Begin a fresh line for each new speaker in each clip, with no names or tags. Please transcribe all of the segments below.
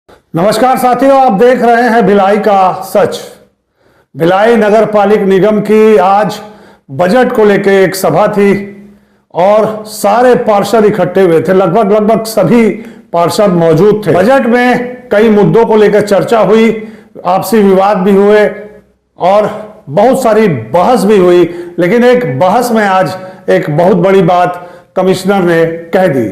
नमस्कार साथियों, आप देख रहे हैं भिलाई का सच। भिलाई नगर पालिक निगम की आज बजट को लेकर एक सभा थी और सारे पार्षद इकट्ठे हुए थे। लगभग सभी पार्षद मौजूद थे। बजट में कई मुद्दों को लेकर चर्चा हुई, आपसी विवाद भी हुए और बहुत सारी बहस भी हुई। लेकिन एक बहस में आज एक बहुत बड़ी बात कमिश्नर ने कह दी।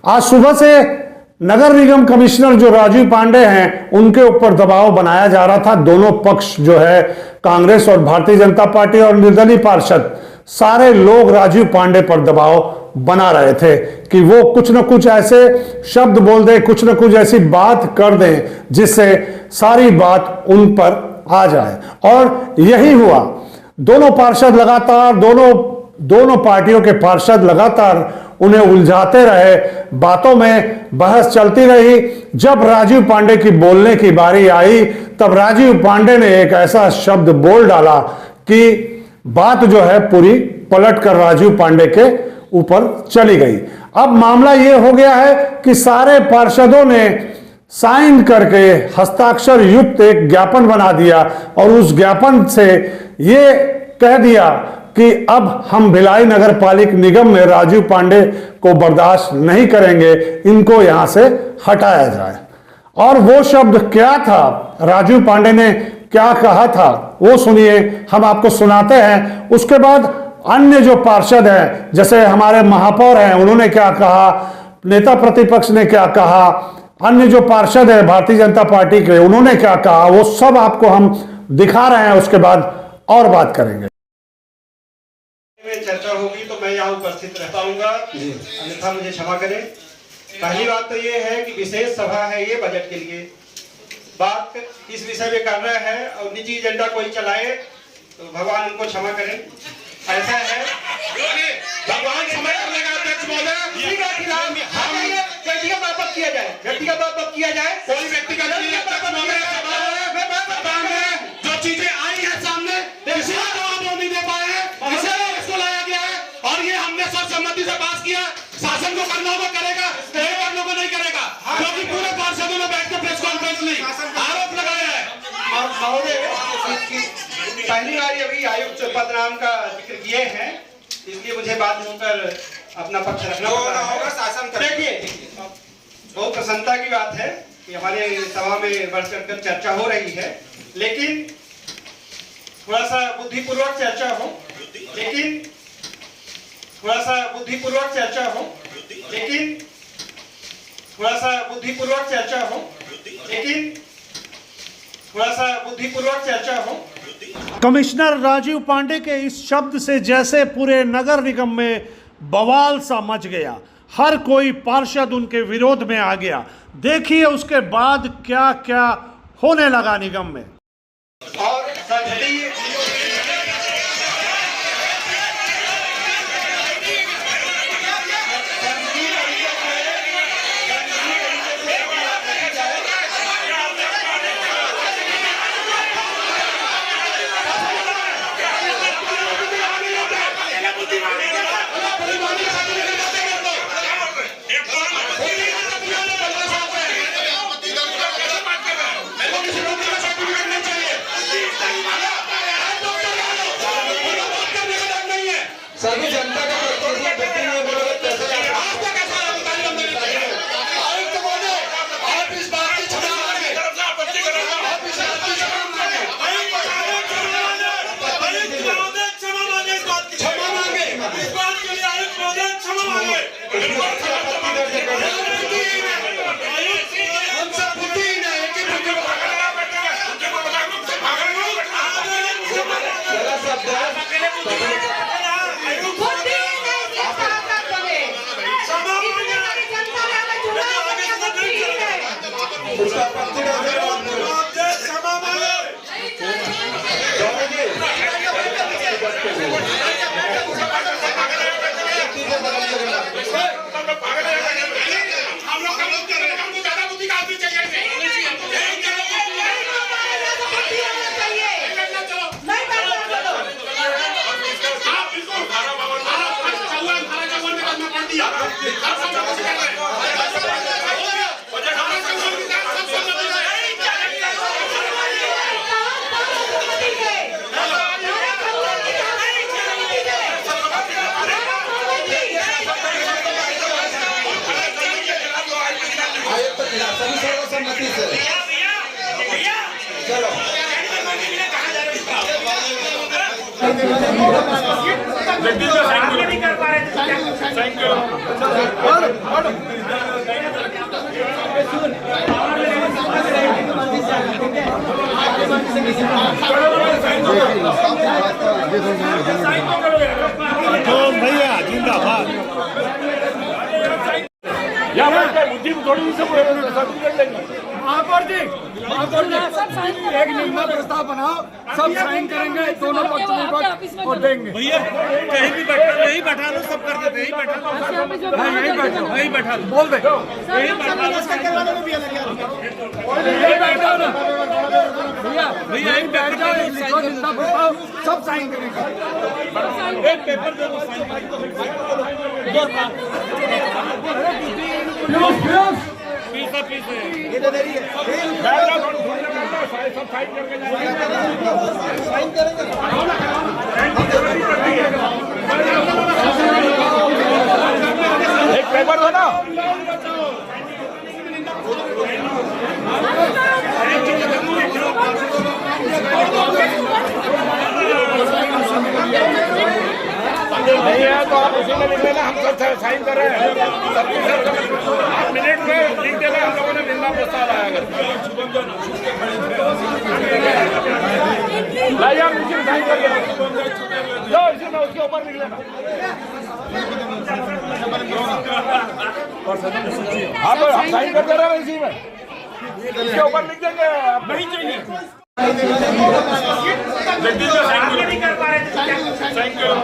आज सुबह से नगर निगम कमिश्नर जो राजीव पांडे हैं, उनके ऊपर दबाव बनाया जा रहा था। दोनों पक्ष जो है, कांग्रेस और भारतीय जनता पार्टी और निर्दलीय पार्षद, सारे लोग राजीव पांडे पर दबाव बना रहे थे कि वो कुछ न कुछ ऐसे शब्द बोल दे, कुछ न कुछ ऐसी बात कर दें जिससे सारी बात उन पर आ जाए। और यही हुआ। दोनों पार्षद लगातार, दोनों पार्टियों के पार्षद लगातार उन्हें उलझाते रहे, बातों में बहस चलती रही। जब राजीव पांडे की बोलने की बारी आई, तब राजीव पांडे ने एक ऐसा शब्द बोल डाला कि बात जो है पूरी पलट कर राजीव पांडे के ऊपर चली गई। अब मामला यह हो गया है कि सारे पार्षदों ने साइन करके हस्ताक्षर युक्त एक ज्ञापन बना दिया और उस ज्ञापन से ये कह दिया कि अब हम भिलाई नगर पालिक निगम में राजीव पांडे को बर्दाश्त नहीं करेंगे, इनको यहां से हटाया जाए। और वो शब्द क्या था, राजीव पांडे ने क्या कहा था, वो सुनिए, हम आपको सुनाते हैं। उसके बाद अन्य जो पार्षद हैं, जैसे हमारे महापौर हैं, उन्होंने क्या कहा, नेता प्रतिपक्ष ने क्या कहा, अन्य जो पार्षद है भारतीय जनता पार्टी के, उन्होंने क्या कहा, वो सब आपको हम दिखा रहे हैं। उसके बाद और बात करेंगे।
चर्चा होगी तो मैं यहाँ उपस्थित रह पाऊंगा, अन्यथा मुझे क्षमा करें। पहली बात तो ये है कि विशेष सभा है ये बजट के लिए, बात इस विषय में कर रहे हैं और निजी एजेंडा कोई चलाए तो भगवान उनको क्षमा करें। ऐसा है, भगवान क्षमा करेगा। अध्यक्ष महोदय, व्यक्तिगत बात किया जाए, व्यक्तिगत बात किया जाए, कोई व्यक्तिगत जो चीजें आई है सामने, किसी का जवाब नहीं दे पाए हैं, इसको लाया गया है और ये हमने सर्वसम्मति से पास किया। शासन को करना होगा करेगा, करने को नहीं करेगा, क्योंकि पूरे पार्षदों ने बैठ कर प्रेस कॉन्फ्रेंस ली, आरोप लगाया है। महोदय, पहली बार अभी आयुक्त पदनाम का जिक्र किए हैं, इसलिए मुझे बाद में पर अपना पक्ष रखना होगा। शासन देखिए, बहुत प्रसन्नता की बात है कि हमारे सभा में बढ़ चढ़कर चर्चा हो रही है, लेकिन थोड़ा सा बुद्धिपूर्वक चर्चा हो, लेकिन थोड़ा सा बुद्धिपूर्वक चर्चा हो, लेकिन थोड़ा सा बुद्धिपूर्वक चर्चा हो, लेकिन थोड़ा सा बुद्धिपूर्वक चर्चा हो।
कमिश्नर राजीव पांडे के इस शब्द से जैसे पूरे नगर निगम में बवाल सा मच गया। हर कोई पार्षद उनके विरोध में आ गया। देखिए उसके बाद क्या क्या होने लगा निगम में।
और सभी जनता का
सहमति से चलो
भैया जिंदाबाद।
महापौर जी एक निर्णय प्रस्ताव बनाओ, सब साइन करेंगे, दोनों पक्ष विपक्ष और देंगे।
भैया कहीं भी बैठा यही बैठा लो, सब कर देते यही बैठा लो, यही बैठा लो,
बोल दे
यही बैठा लो
भैया यही बैठ जाओ, लिखो निर्णय प्रस्ताव, सब साइन करेंगे।
एक पेपर दे दो साइन पीस
ये तो देरी है
सब साइन करके जाएंगे।
साइन करेंगे
एक पेपर दो ना। नहीं है तो आप उसी में लिख लेना, हम सब साइन कर रहे हैं। आप मिनट में लिख देना, हम लोगों ने निर्णय प्रस्ताव लाया है। लाइए आप इसी में साइन कर लेना, लो इसी में उसके ऊपर लिख लेना। हाँ तो हम साइन कर दे रहे हैं इसी में, इसके ऊपर लिख देंगे। नहीं चाहिए नहीं कर पा रहे साइन करो।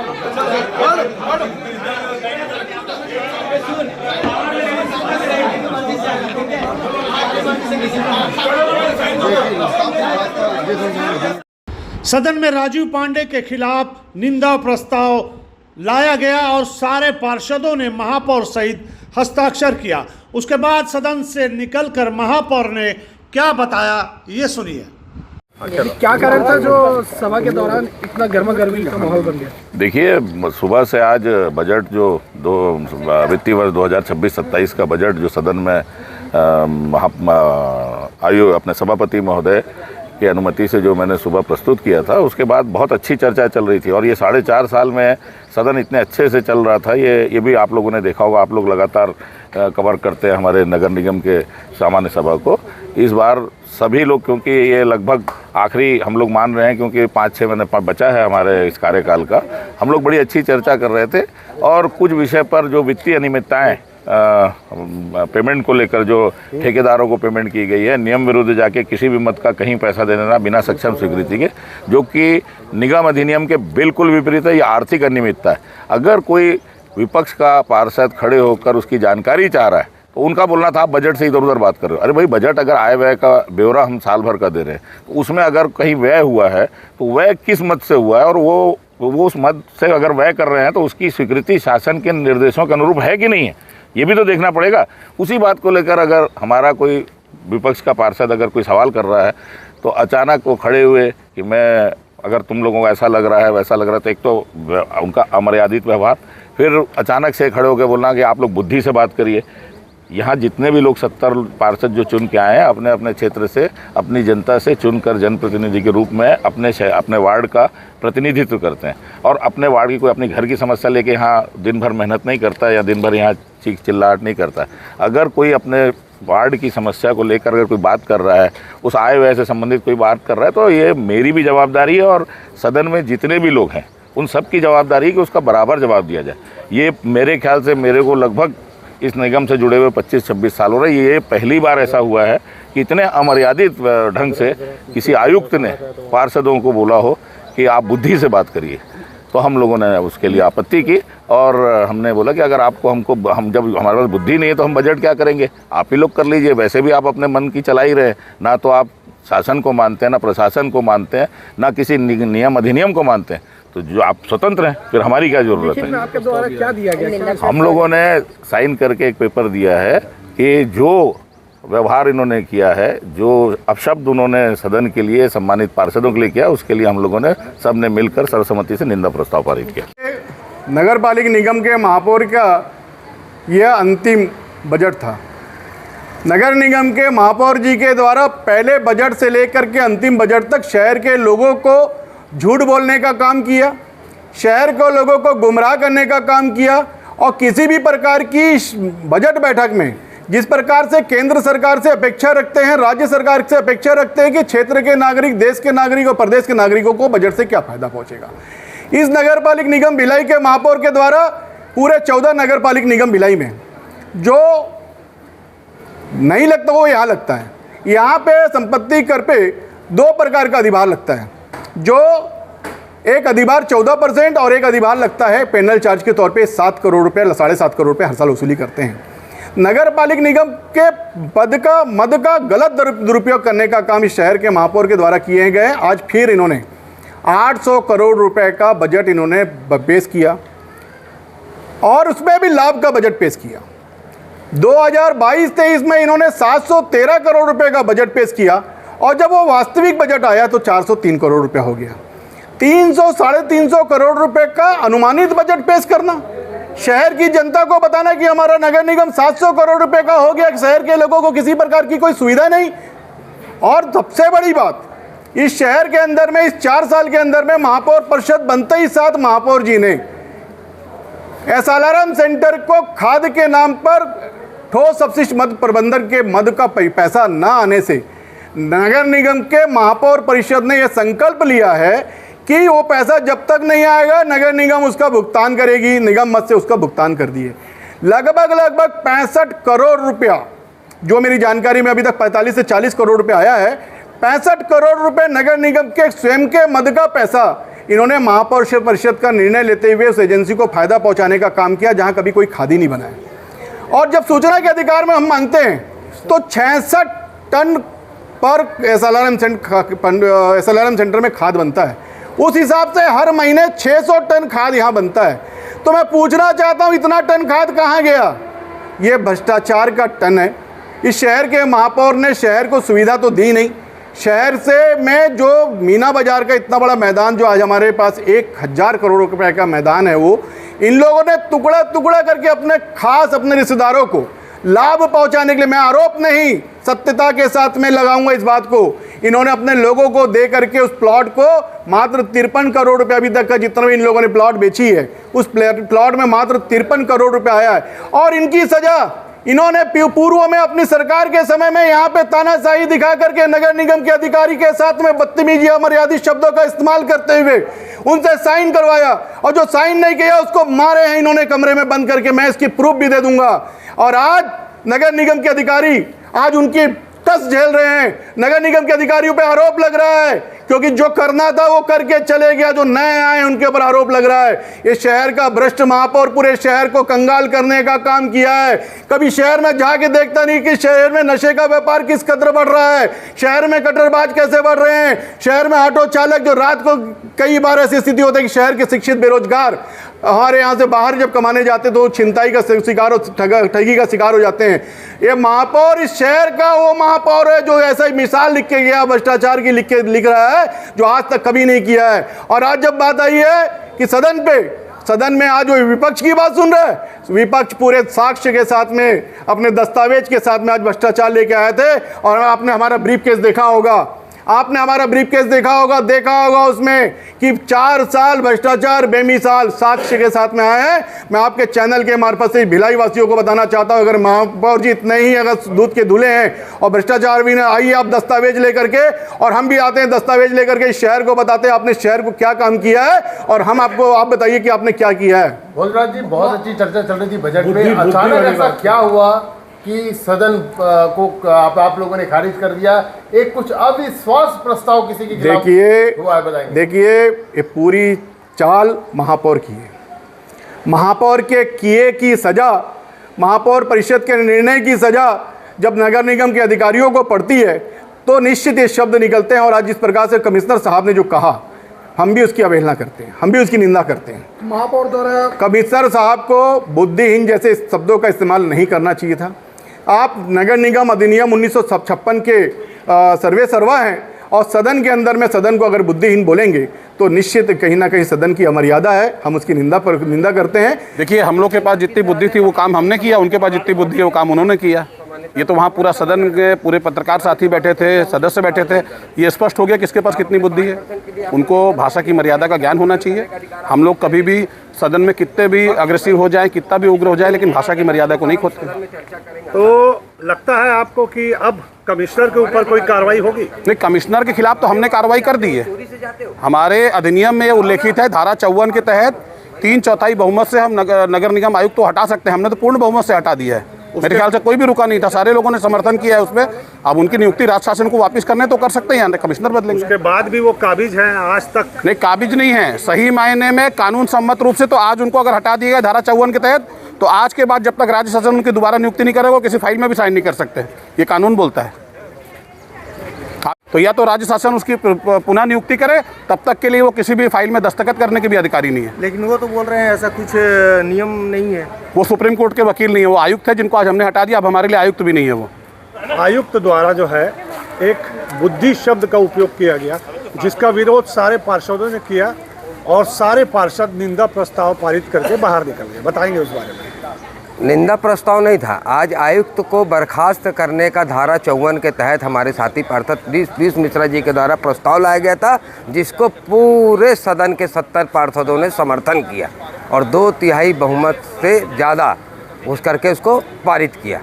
सदन में राजीव पांडे के खिलाफ निंदा प्रस्ताव लाया गया और सारे पार्षदों ने महापौर सहित हस्ताक्षर किया। उसके बाद सदन से निकलकर महापौर ने क्या बताया, ये सुनिए।
क्या कारण था जो सभा के दौरान इतना गर्मा गर्मी का माहौल बन गया?
देखिए, सुबह से आज बजट जो वित्तीय वर्ष 2026-27 का बजट जो सदन में अपने सभापति महोदय की अनुमति से जो मैंने सुबह प्रस्तुत किया था, उसके बाद बहुत अच्छी चर्चा चल रही थी। और ये 4.5 साल में सदन इतने अच्छे से चल रहा था, ये भी आप लोगों ने देखा होगा। आप लोग लगातार कवर करते हैं हमारे नगर निगम के सामान्य सभा को। इस बार सभी लोग, क्योंकि ये लगभग आखिरी हम लोग मान रहे हैं, क्योंकि 5-6 महीने बचा है हमारे इस कार्यकाल का, हम लोग बड़ी अच्छी चर्चा कर रहे थे। और कुछ विषय पर जो वित्तीय अनियमितताएँ पेमेंट को लेकर जो ठेकेदारों को पेमेंट की गई है, नियम विरुद्ध जाके किसी भी मत का कहीं पैसा दे देना बिना सक्षम स्वीकृति के, जो कि निगम अधिनियम के बिल्कुल विपरीत है। ये आर्थिक अनियमितता है। अगर कोई विपक्ष का पार्षद खड़े होकर उसकी जानकारी चाह रहा है तो उनका बोलना था आप बजट से इधर उधर बात कर रहे हो। अरे भाई, बजट अगर आय व्यय का ब्यौरा हम साल भर का दे रहे हैं तो उसमें अगर कहीं व्यय हुआ है तो व्यय किस मद से हुआ है, और वो उस मद से अगर व्यय कर रहे हैं तो उसकी स्वीकृति शासन के निर्देशों के अनुरूप है कि नहीं है, ये भी तो देखना पड़ेगा। उसी बात को लेकर अगर हमारा कोई विपक्ष का पार्षद अगर कोई सवाल कर रहा है तो अचानक वो खड़े हुए कि मैं, अगर तुम लोगों को ऐसा लग रहा है वैसा लग रहा है, तो एक तो उनका अमर्यादित व्यवहार, फिर अचानक से खड़े होकर बोलना कि आप लोग बुद्धि से बात करिए। यहाँ जितने भी लोग 70 पार्षद जो चुन के आए हैं, अपने अपने क्षेत्र से, अपनी जनता से चुनकर जनप्रतिनिधि के रूप में अपने वार्ड का प्रतिनिधित्व करते हैं। और अपने वार्ड की कोई अपनी घर की समस्या लेके यहाँ दिन भर मेहनत नहीं करता या दिन भर यहाँ चीख चिल्लाहट नहीं करता। अगर कोई अपने वार्ड की समस्या को लेकर अगर कोई बात कर रहा है, उस आय व्यय से संबंधित कोई बात कर रहा है, तो ये मेरी भी जवाबदारी है और सदन में जितने भी लोग हैं उन सब की जवाबदारी है कि उसका बराबर जवाब दिया जाए। ये मेरे ख्याल से मेरे को लगभग इस निगम से जुड़े हुए 25-26 साल हो रहे, ये पहली बार ऐसा हुआ है कि इतने अमर्यादित ढंग से किसी आयुक्त ने पार्षदों को बोला हो कि आप बुद्धि से बात करिए। तो हम लोगों ने उसके लिए आपत्ति की और हमने बोला कि अगर आपको हम जब हमारे पास बुद्धि नहीं है तो हम बजट क्या करेंगे, आप ही लोग कर लीजिए। वैसे भी आप अपने मन की चला ही रहे, ना तो आप शासन को मानते हैं, ना प्रशासन को मानते हैं, ना किसी नियम अधिनियम को मानते हैं। तो जो आप स्वतंत्र हैं, फिर हमारी क्या जरूरत है।
आपके द्वारा क्या दिया गया?
हम लोगों ने साइन करके एक पेपर दिया है कि जो व्यवहार इन्होंने किया है, जो अपशब्द उन्होंने सदन के लिए सम्मानित पार्षदों के लिए किया, उसके लिए हम लोगों ने सबने मिलकर सर्वसम्मति से निंदा प्रस्ताव पारित किया।
नगर पालिका निगम के महापौर का यह अंतिम बजट था। नगर निगम के महापौर जी के द्वारा पहले बजट से लेकर के अंतिम बजट तक शहर के लोगों को झूठ बोलने का काम किया, शहर को लोगों को गुमराह करने का काम किया और किसी भी प्रकार की बजट बैठक में जिस प्रकार से केंद्र सरकार से अपेक्षा रखते हैं, राज्य सरकार से अपेक्षा रखते हैं कि क्षेत्र के नागरिक, देश के नागरिक और प्रदेश के नागरिकों को बजट से क्या फायदा पहुंचेगा। इस नगर पालिक निगम भिलाई के महापौर के द्वारा पूरे 14 नगर पालिक निगम भिलाई में जो नहीं लगता वो यहाँ लगता है। यहाँ पे संपत्ति कर पे 2 प्रकार का अधिभार लगता है, जो एक अधिभार 14% और एक अधिभार लगता है पेनल चार्ज के तौर पे 7 करोड़ रुपये, 7.5 करोड़ रुपये हर साल वसूली करते हैं। नगर पालिक निगम के मद का गलत दुरुपयोग करने का काम इस शहर के महापौर के द्वारा किए गए। आज फिर इन्होंने 800 करोड़ रुपए का बजट इन्होंने पेश किया और उसमें भी लाभ का बजट पेश किया। 2022-23 में इन्होंने 713 करोड़ रुपए का बजट पेश किया और जब वो वास्तविक बजट आया तो 403 करोड़ रुपए हो गया। 300-350 करोड़ रुपए का अनुमानित बजट पेश करना, शहर की जनता को बताना कि हमारा नगर निगम 700 करोड़ रुपए का हो गया, शहर के लोगों को किसी प्रकार की कोई सुविधा नहीं। और सबसे बड़ी बात, इस शहर के अंदर में इस 4 साल के अंदर में महापौर परिषद बनते ही साथ महापौर जी ने SLRM सेंटर को खाद के नाम पर ठोस अपशिष्ट मद प्रबंधन के मद का पैसा न आने से नगर निगम के महापौर परिषद ने यह संकल्प लिया है कि वो पैसा जब तक नहीं आएगा नगर निगम उसका भुगतान करेगी। निगम मद से उसका भुगतान कर दिए लगभग 65 करोड़ रुपया, जो मेरी जानकारी में अभी तक 45 से 40 करोड़ रुपया आया है। 65 करोड़ रुपए नगर निगम के स्वयं के मद का पैसा इन्होंने महापौर परिषद का निर्णय लेते हुए उस एजेंसी को फायदा पहुंचाने का काम किया जहां कभी कोई खाद ही नहीं बना है। और जब सूचना के अधिकार में हम मांगते हैं तो 66 टन पर SLRM सेंटर में खाद बनता है, उस हिसाब से हर महीने 600 टन खाद यहाँ बनता है। तो मैं पूछना चाहता हूँ इतना टन खाद कहाँ गया? ये भ्रष्टाचार का टन है। इस शहर के महापौर ने शहर को सुविधा तो दी नहीं। शहर से में जो मीना बाजार का इतना बड़ा मैदान जो आज हमारे पास 1000 करोड़ रुपए का मैदान है, वो इन लोगों ने टुकड़ा टुकड़ा करके अपने रिश्तेदारों को लाभ पहुंचाने के लिए, मैं आरोप नहीं सत्यता के साथ में लगाऊंगा इस बात को, इन्होंने अपने लोगों को दे करके उस प्लॉट को मात्र 53 करोड़ रुपए अभी तक का जितना भी इन लोगों ने प्लॉट बेची है उस प्लॉट में मात्र 53 करोड़ रुपए आया है। और इनकी सजा, इन्होंने पूर्व में अपनी सरकार के समय में यहाँ पे तानाशाही दिखा करके नगर निगम के अधिकारी के साथ में बदतमीजी अमर्यादित शब्दों का इस्तेमाल करते हुए उनसे साइन करवाया और जो साइन नहीं किया उसको मारे हैं इन्होंने कमरे में बंद करके। मैं इसकी प्रूफ भी दे दूंगा। और आज नगर निगम के अधिकारी आज उनकी टस झेल रहे हैं। नगर निगम के अधिकारियों पे आरोप लग रहा है क्योंकि जो करना था वो करके चले गया, जो नए आए उनके ऊपर आरोप लग रहा है। ये शहर का भ्रष्ट महापौर पूरे शहर को कंगाल करने का काम किया है। कभी शहर में जाके देखता नहीं कि शहर में नशे का व्यापार किस कदर बढ़ रहा है, शहर में कट्टरबाज कैसे बढ़ रहे हैं, शहर में ऑटो चालक जो रात को कई बार ऐसी स्थिति होती है कि शहर के शिक्षित बेरोजगार हमारे यहाँ से बाहर जब कमाने जाते तो छिनताई का शिकार, ठगी का शिकार हो जाते हैं। ये महापौर इस शहर का वो महापौर है जो ऐसा ही मिसाल लिख के गया, भ्रष्टाचार की लिख रहा है जो आज तक कभी नहीं किया है। और आज जब बात आई है कि सदन में आज वो विपक्ष की बात सुन रहे हैं, विपक्ष पूरे साक्ष्य के साथ में अपने दस्तावेज के साथ में आज भ्रष्टाचार लेके आए थे। और आपने हमारा ब्रीफकेस देखा होगा, देखा होगा उसमें कि 4 साल भ्रष्टाचार बेमिसाल साक्ष्य के साथ में आए हैं। मैं आपके चैनल के मार्फत से भिलाई वासियों को बताना चाहता हूं, अगर महापौर जी इतने ही अगर दूध के धुले हैं और भ्रष्टाचार भी ना, आइए आप दस्तावेज लेकर के, और हम भी आते हैं दस्तावेज लेकर के शहर को बताते हैं आपने शहर को क्या काम किया है और हम आप बताइए कि आपने क्या किया है।
भोजराज जी, बहुत अच्छी चर्चा चल रही थी बजट में, अचानक ऐसा क्या हुआ कि सदन को आप लोगों ने खारिज कर दिया? एक कुछ अविश्वास प्रस्ताव किसी के खिलाफ हुआ है, बताएंगे?
देखिए, ये पूरी चाल महापौर की है। महापौर के किए की सजा, महापौर परिषद के निर्णय की सजा जब नगर निगम के अधिकारियों को पड़ती है तो निश्चित ये शब्द निकलते हैं। और आज जिस प्रकार से कमिश्नर साहब ने जो कहा, हम भी उसकी अवहेलना करते हैं, हम भी उसकी निंदा करते हैं।
महापौर द्वारा
कमिश्नर साहब को बुद्धिहीन जैसे शब्दों का इस्तेमाल नहीं करना चाहिए था। आप नगर निगम अधिनियम 1956 के सर्वे सर्वा हैं और सदन के अंदर में सदन को अगर बुद्धिहीन बोलेंगे तो निश्चित कहीं ना कहीं सदन की अमर्यादा है, हम उसकी निंदा करते हैं।
देखिए, हम लोग के पास जितनी बुद्धि थी वो काम हमने किया, उनके पास जितनी बुद्धि है वो काम उन्होंने किया। ये तो वहाँ पूरा सदन के पूरे पत्रकार साथी बैठे थे, सदस्य बैठे थे, ये स्पष्ट हो गया किसके पास कितनी बुद्धि है। उनको भाषा की मर्यादा का ज्ञान होना चाहिए। हम लोग कभी भी सदन में कितने भी अग्रेसिव हो जाए, कितना भी उग्र हो जाए, लेकिन भाषा की मर्यादा को नहीं खोते।
तो लगता है आपको कि अब कमिश्नर के ऊपर कोई कार्रवाई होगी?
नहीं, कमिश्नर के खिलाफ तो हमने कार्रवाई कर दी है। हमारे अधिनियम में उल्लेखित है, धारा 54 के तहत 3/4 बहुमत से हम नगर निगम आयुक्त को हटा सकते हैं। हमने तो पूर्ण बहुमत से हटा दिया है। मेरे ख्याल से कोई भी रुका नहीं था, सारे लोगों ने समर्थन किया है उसमें। अब उनकी नियुक्ति राज्य शासन को वापस करने तो कर सकते हैं, कमिश्नर बदलेंगे।
उसके बाद भी वो काबिज हैं आज तक?
नहीं, काबिज नहीं है। सही मायने में कानून सम्मत रूप से तो आज उनको अगर हटा दिया गया धारा 54 के तहत, तो आज के बाद जब तक राज्य शासन उनकी दोबारा नियुक्ति नहीं करेगा, किसी फाइल में भी साइन नहीं कर सकते। ये कानून बोलता है। तो या तो राज्य शासन उसकी पुनः नियुक्ति करे, तब तक के लिए वो किसी भी फाइल में दस्तखत करने के भी अधिकारी नहीं है।
लेकिन वो तो बोल रहे हैं ऐसा कुछ नियम नहीं है।
वो सुप्रीम कोर्ट के वकील नहीं है, वो आयुक्त है जिनको आज हमने हटा दिया। अब हमारे लिए आयुक्त भी नहीं है वो।
आयुक्त द्वारा जो है एक बुद्धि शब्द का उपयोग किया गया, जिसका विरोध सारे पार्षदों ने किया और सारे पार्षद निंदा प्रस्ताव पारित करके बाहर निकल गए। बताएंगे उस बारे में?
निंदा प्रस्ताव नहीं था, आज आयुक्त को बर्खास्त करने का धारा 54 के तहत हमारे साथी पार्षद पीयूष मिश्रा जी के द्वारा प्रस्ताव लाया गया था, जिसको पूरे सदन के 70 पार्षदों ने समर्थन किया और 2/3 बहुमत से ज़्यादा उस करके उसको पारित किया।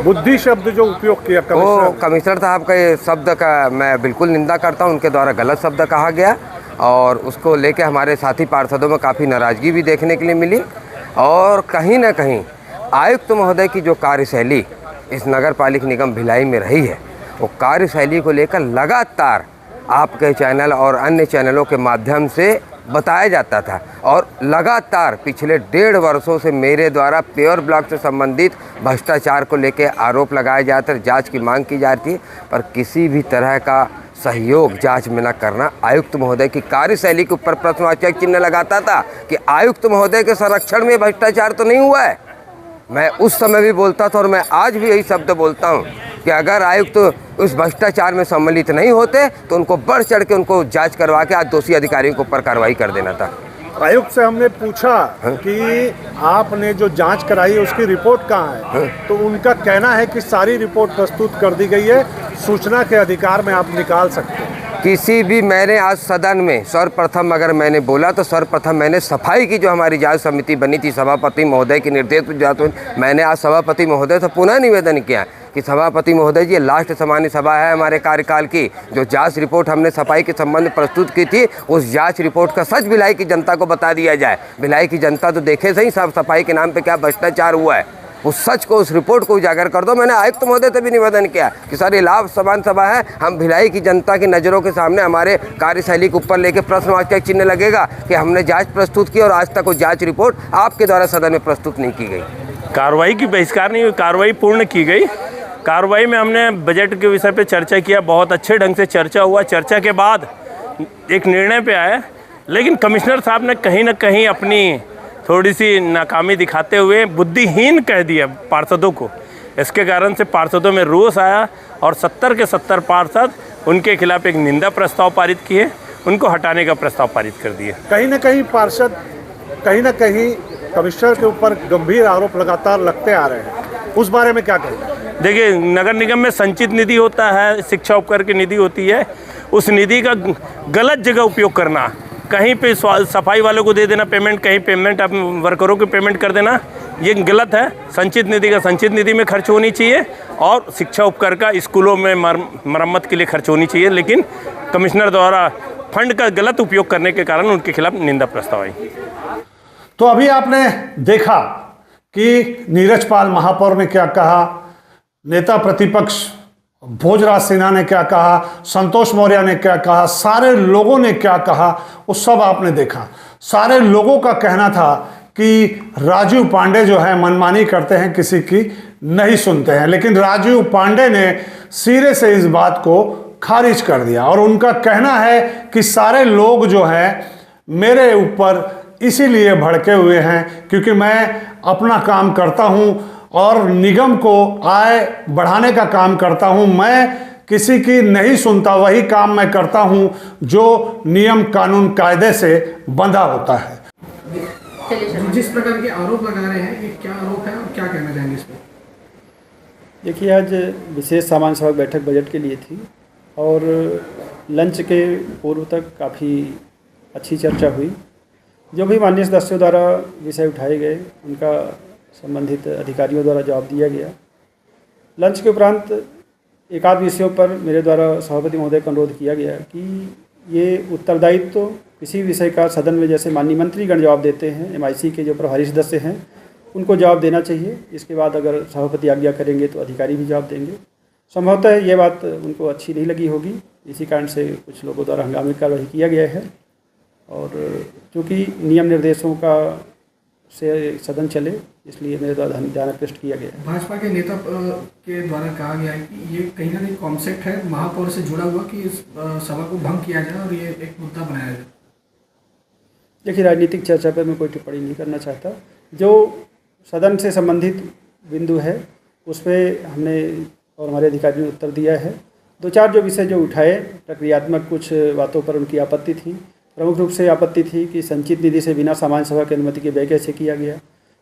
बुद्धि शब्द जो उपयोग किया
वो कमिश्नर साहब का ये शब्द का मैं बिल्कुल निंदा करता हूँ। उनके द्वारा गलत शब्द कहा गया और उसको लेके हमारे साथी पार्षदों में काफ़ी नाराज़गी भी देखने के लिए मिली। और कहीं ना कहीं आयुक्त महोदय की जो कार्यशैली इस नगर पालिक निगम भिलाई में रही है, वो कार्यशैली को लेकर लगातार आपके चैनल और अन्य चैनलों के माध्यम से बताया जाता था और लगातार पिछले 1.5 वर्षों से मेरे द्वारा पेवर ब्लॉक से संबंधित भ्रष्टाचार को लेकर आरोप लगाए जाते, जांच की मांग की जाती है, पर किसी भी तरह का सहयोग जांच में न करना आयुक्त महोदय की कार्यशैली के ऊपर प्रश्नवाचक चिन्ह लगाता था कि आयुक्त महोदय के संरक्षण में भ्रष्टाचार तो नहीं हुआ है। मैं उस समय भी बोलता था और मैं आज भी यही शब्द बोलता हूं कि अगर आयुक्त उस भ्रष्टाचार में सम्मिलित नहीं होते तो उनको बढ़ चढ़ के उनको जांच करवा के आज दोषी अधिकारियों के ऊपर कार्रवाई कर देना था।
आयुक्त से हमने पूछा कि आपने जो जांच कराई है उसकी रिपोर्ट कहाँ है, तो उनका कहना है कि सारी रिपोर्ट प्रस्तुत कर दी गई है, सूचना के अधिकार में आप निकाल सकते हैं।
किसी भी मैंने आज सदन में सर्वप्रथम अगर मैंने बोला तो सर्वप्रथम मैंने सफाई की जो हमारी जांच समिति बनी थी सभापति महोदय के निर्देश पर, मैंने आज सभापति महोदय से पुनः निवेदन किया कि सभापति महोदय जी, लास्ट सामान्य सभा है हमारे कार्यकाल की, जो जांच रिपोर्ट हमने सफाई के संबंध में प्रस्तुत की थी, उस जांच रिपोर्ट का सच भिलाई की जनता को बता दिया जाए। भिलाई की जनता तो देखे सही साफ सफाई के नाम पे क्या भ्रष्टाचार हुआ है, उस सच को, उस रिपोर्ट को उजागर कर दो। मैंने आयुक्त महोदय से भी निवेदन किया कि सर ये लाभ समान सभा है, हम भिलाई की जनता की नज़रों के सामने हमारे कार्यशैली के ऊपर लेके प्रश्नवाचक चिन्ह लगेगा कि हमने जांच प्रस्तुत की और आज तक वो जांच रिपोर्ट आपके द्वारा सदन में प्रस्तुत नहीं की गई।
कार्रवाई की बहिष्कार नहीं हुई, कार्रवाई पूर्ण की गई। कार्रवाई में हमने बजट के विषय पे चर्चा किया, बहुत अच्छे ढंग से चर्चा हुआ। चर्चा के बाद एक निर्णय पे आया, लेकिन कमिश्नर साहब ने कहीं ना कहीं अपनी थोड़ी सी नाकामी दिखाते हुए बुद्धिहीन कह दिया पार्षदों को। इसके कारण से पार्षदों में रोष आया और 70 के 70 पार्षद उनके खिलाफ एक निंदा प्रस्ताव पारित किए, उनको हटाने का प्रस्ताव पारित कर दिए।
कहीं ना कहीं पार्षद कहीं ना कहीं कमिश्नर के ऊपर गंभीर आरोप लगातार लगते आ रहे हैं, उस बारे में क्या कहेंगे?
देखिए, नगर निगम में संचित निधि होता है, शिक्षा उपकर की निधि होती है, उस निधि का गलत जगह उपयोग करना, कहीं पे सफाई वालों को दे देना पेमेंट, कहीं पेमेंट आप वर्करों को पेमेंट कर देना, ये गलत है। संचित निधि का संचित निधि में खर्च होनी चाहिए और शिक्षा उपकर का स्कूलों में मरम्मत के लिए खर्च होनी चाहिए, लेकिन कमिश्नर द्वारा फंड का गलत उपयोग करने के कारण उनके खिलाफ निंदा प्रस्ताव आई।
तो अभी आपने देखा कि नीरज पाल महापौर ने क्या कहा, नेता प्रतिपक्ष भोजराज सिन्हा ने क्या कहा, संतोष मौर्य ने क्या कहा, सारे लोगों ने क्या कहा, वो सब आपने देखा। सारे लोगों का कहना था कि राजीव पांडे जो है मनमानी करते हैं, किसी की नहीं सुनते हैं, लेकिन राजीव पांडे ने सिरे से इस बात को खारिज कर दिया और उनका कहना है कि सारे लोग जो हैं मेरे ऊपर इसीलिए भड़के हुए हैं क्योंकि मैं अपना काम करता हूं और निगम को आय बढ़ाने का काम करता हूं, मैं किसी की नहीं सुनता, वही काम मैं करता हूं जो नियम कानून कायदे से बंधा होता है।
जिस प्रकार के आरोप लगा रहे हैं, ये क्या आरोप है और क्या कहना चाहेंगे इस पर? देखिए, आज विशेष सामान्य सभा बैठक बजट के लिए थी और लंच के पूर्व तक काफ़ी अच्छी चर्चा हुई। जो भी माननीय सदस्यों द्वारा विषय उठाए गए उनका संबंधित अधिकारियों द्वारा जवाब दिया गया। लंच के उपरांत एक आध विषयों पर मेरे द्वारा सभापति महोदय का अनुरोध किया गया कि ये उत्तरदायित्व तो किसी विषय का सदन में जैसे माननीय मंत्रीगण जवाब देते हैं, MIC के जो प्रभारी सदस्य हैं उनको जवाब देना चाहिए। इसके बाद अगर सभापति आज्ञा करेंगे तो अधिकारी भी जवाब देंगे। संभवतः ये बात उनको अच्छी नहीं लगी होगी, इसी कारण से कुछ लोगों द्वारा हंगामी कार्रवाई किया गया है। और चूँकि नियम निर्देशों का से सदन चले इसलिए मेरे द्वारा ध्यान आकृष्ट किया गया है।
भाजपा के नेता के द्वारा कहा गया है कि ये कहीं ना कहीं कॉन्सेप्ट है महापौर से जुड़ा हुआ कि इस सभा को भंग किया जाए और ये एक मुद्दा बनाया जाए।
देखिए, राजनीतिक चर्चा पर मैं कोई टिप्पणी नहीं करना चाहता। जो सदन से संबंधित बिंदु है उस पर हमने और हमारे अधिकारियों ने उत्तर दिया है। दो चार जो विषय जो उठाए प्रक्रियात्मक कुछ बातों पर उनकी आपत्ति थी। प्रमुख रूप से आपत्ति थी कि संचित निधि से बिना सामान्य सभा की अनुमति के व्यय कैसे किया गया।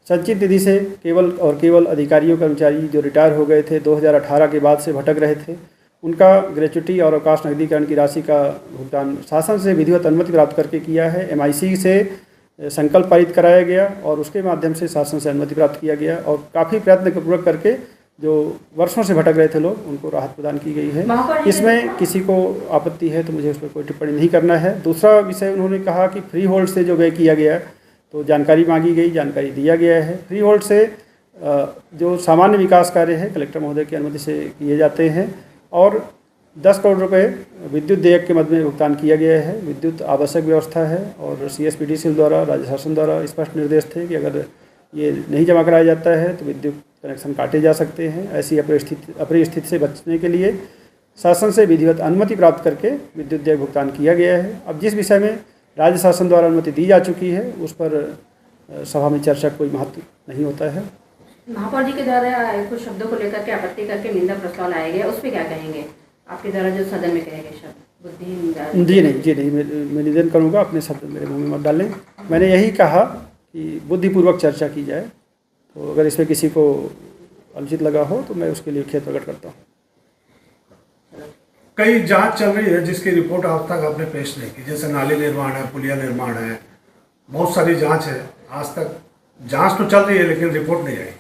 संचित निधि से केवल और केवल अधिकारियों कर्मचारी जो रिटायर हो गए थे 2018 के बाद से भटक रहे थे उनका ग्रेच्युटी और अवकाश नकदीकरण की राशि का भुगतान शासन से विधिवत अनुमति प्राप्त करके किया है। MIC से संकल्प पारित कराया गया और उसके माध्यम से शासन से अनुमति प्राप्त किया गया और काफ़ी प्रयत्नपूर्वक करके जो वर्षों से भटक रहे थे लोग उनको राहत प्रदान की गई है। इसमें किसी को आपत्ति है तो मुझे उस पर कोई टिप्पणी नहीं करना है। दूसरा विषय उन्होंने कहा कि फ्री होल्ड से जो व्यय किया गया तो जानकारी मांगी गई, जानकारी दिया गया है। फ्री होल्ड से जो सामान्य विकास कार्य है कलेक्टर महोदय की अनुमति से किए जाते हैं और 10 करोड़ रुपए विद्युत देयक के मद में भुगतान किया गया है। विद्युत आवश्यक व्यवस्था है और CSPDCL द्वारा राज्य शासन द्वारा स्पष्ट निर्देश थे कि अगर ये नहीं जमा कराया जाता है तो विद्युत कनेक्शन काटे जा सकते हैं। ऐसी अप्रिय स्थिति से बचने के लिए शासन से विधिवत अनुमति प्राप्त करके विद्युत देयक भुगतान किया गया है। अब जिस विषय में राज्य शासन द्वारा अनुमति दी जा चुकी है उस पर सभा में चर्चा कोई महत्व नहीं होता है।
महापौर जी के द्वारा कुछ शब्दों को लेकर के आपत्ति करके निंदा प्रस्ताव लाया गया, उस पर क्या कहेंगे? आपके द्वारा जो सदन में कहे गए शब्द बुद्धिहीन। जी नहीं, मैं निवेदन करूँगा अपने शब्द मेरे मुँह में मत डालें। मैंने यही कहा कि बुद्धिपूर्वक चर्चा की जाए, तो अगर इसमें किसी को अनुचित लगा हो तो मैं उसके लिए खेद प्रकट करता हूँ।
कई जांच चल रही है जिसकी रिपोर्ट आज तक आपने पेश नहीं की, जैसे नाली निर्माण है, पुलिया निर्माण है, बहुत सारी जांच है। आज तक जांच तो चल रही है लेकिन रिपोर्ट नहीं आई।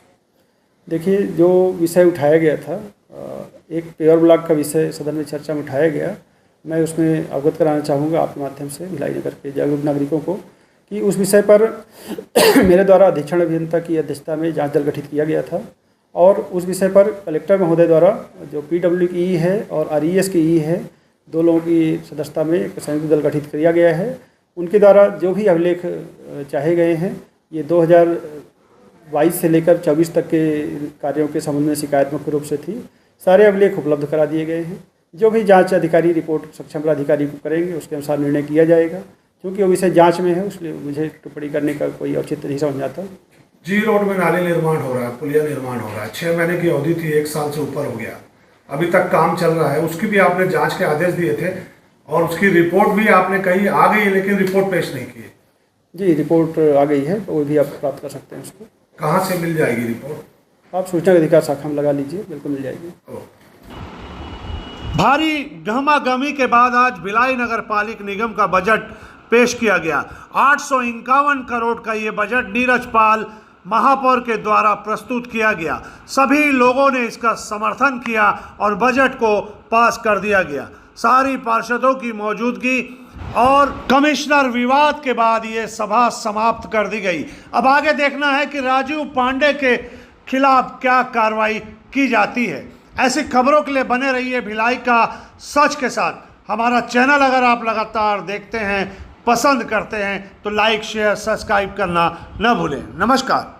देखिए, जो विषय उठाया गया था, एक पेवर ब्लॉक का विषय सदन में चर्चा में उठाया गया। मैं उसमें अवगत कराना चाहूँगा आपके माध्यम से भिलाई नगर के जागरूक नागरिकों को कि उस विषय पर मेरे द्वारा अधीक्षण अभियंता की अध्यक्षता में जांच दल गठित किया गया था और उस विषय पर कलेक्टर महोदय द्वारा जो PW की है और RES की है, दो लोगों की सदस्यता में एक संयुक्त दल गठित किया गया है। उनके द्वारा जो भी अभिलेख चाहे गए हैं ये 2022 से लेकर 24 तक के कार्यों के संबंध में शिकायत मुख्य रूप से थी। सारे अभिलेख उपलब्ध करा दिए गए हैं। जो भी जांच अधिकारी रिपोर्ट सक्षम अधिकारी को करेंगे उसके अनुसार निर्णय किया जाएगा। क्योंकि वो विषय जांच में है इसलिए मुझे टिप्पणी करने का कोई औचित्य नहीं समझ आता।
G रोड में नाली निर्माण हो रहा है, पुलिया निर्माण हो रहा है, 6 महीने की अवधि थी, 1 साल से ऊपर हो गया, अभी तक काम चल रहा है। उसकी भी आपने जांच के आदेश दिए थे और उसकी रिपोर्ट भी आपने कही आ गई है लेकिन रिपोर्ट पेश नहीं की। जी, रिपोर्ट आ गई है, वो भी आप प्राप्त कर सकते हैं। उसको कहाँ से मिल जाएगी रिपोर्ट? आप सूचना अधिकार शाखा में लगा लीजिए, बिल्कुल मिल जाएगी। भारी गहमागहमी के बाद आज भिलाई नगर पालिक निगम का बजट पेश किया गया। 851 करोड़ का ये बजट नीरज पाल महापौर के द्वारा प्रस्तुत किया गया। सभी लोगों ने इसका समर्थन किया और बजट को पास कर दिया गया। सारी पार्षदों की मौजूदगी और कमिश्नर विवाद के बाद ये सभा समाप्त कर दी गई। अब आगे देखना है कि राजीव पांडे के खिलाफ क्या कार्रवाई की जाती है। ऐसी खबरों के लिए बने रहिए भिलाई का सच के साथ। हमारा चैनल अगर आप लगातार देखते हैं, पसंद करते हैं तो लाइक, शेयर, सब्सक्राइब करना न भूलें। नमस्कार।